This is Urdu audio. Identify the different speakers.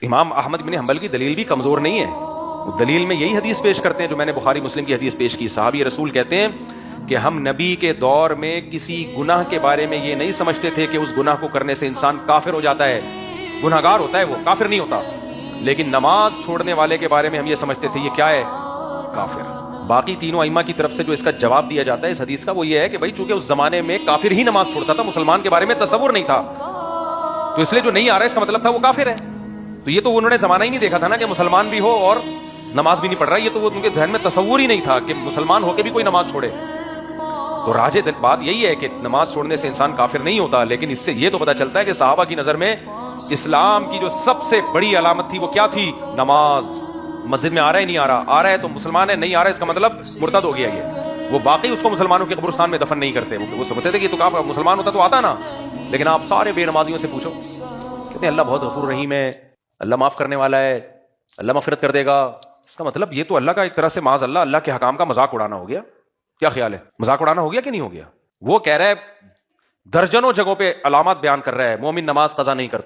Speaker 1: امام احمد بن حنبل کی دلیل بھی کمزور نہیں ہے، وہ دلیل میں یہی حدیث پیش کرتے ہیں جو میں نے بخاری مسلم کی حدیث پیش کی. صحابی رسول کہتے ہیں کہ ہم نبی کے دور میں کسی گناہ کے بارے میں یہ نہیں سمجھتے تھے کہ اس گناہ کو کرنے سے انسان کافر ہو جاتا ہے، گناہگار ہوتا ہے، وہ کافر نہیں ہوتا، لیکن نماز چھوڑنے والے کے بارے میں ہم یہ سمجھتے تھے یہ کیا ہے، کافر. باقی تینوں ائمہ کی طرف سے جو اس کا جواب دیا جاتا ہے اس حدیث کا وہ یہ ہے کہ بھائی چونکہ اس زمانے میں کافر ہی نماز چھوڑتا تھا، مسلمان کے بارے میں تصور نہیں تھا، تو اس لیے جو نہیں آ رہا ہے اس کا مطلب تھا وہ کافر ہے. تو یہ تو انہوں نے زمانہ ہی نہیں دیکھا تھا نا کہ مسلمان بھی ہو اور نماز بھی نہیں پڑھ رہا، یہ تو وہ ان کے ذہن میں تصور ہی نہیں تھا کہ مسلمان ہو کے بھی کوئی نماز چھوڑے. تو راجح بات یہی ہے کہ نماز چھوڑنے سے انسان کافر نہیں ہوتا، لیکن اس سے یہ تو پتہ چلتا ہے کہ صحابہ کی نظر میں اسلام کی جو سب سے بڑی علامت تھی وہ کیا تھی، نماز. مسجد میں آ رہا ہے نہیں آ رہا ہے تو مسلمان ہے، نہیں آ رہا ہے اس کا مطلب مرتد ہو گیا. یہ وہ واقعی اس کو مسلمانوں کے قبرستان میں دفن نہیں کرتے، وہ سمجھتے تھے کہ تو کافر، مسلمان ہوتا تو آتا نا. لیکن آپ سارے بے نمازیوں سے پوچھو، کہتے ہیں اللہ بہت غفور رحیم ہے، اللہ معاف کرنے والا ہے، اللہ مغفرت کر دے گا. اس کا مطلب یہ تو اللہ کا ایک طرح سے معاذ اللہ کے حکام کا مذاق اڑانا ہو گیا. کیا خیال ہے، مذاق اڑانا ہو گیا کہ نہیں ہو گیا؟ وہ کہہ رہا ہے درجنوں جگہوں پہ علامات بیان کر رہا ہے مومن نماز قضا نہیں کرتا.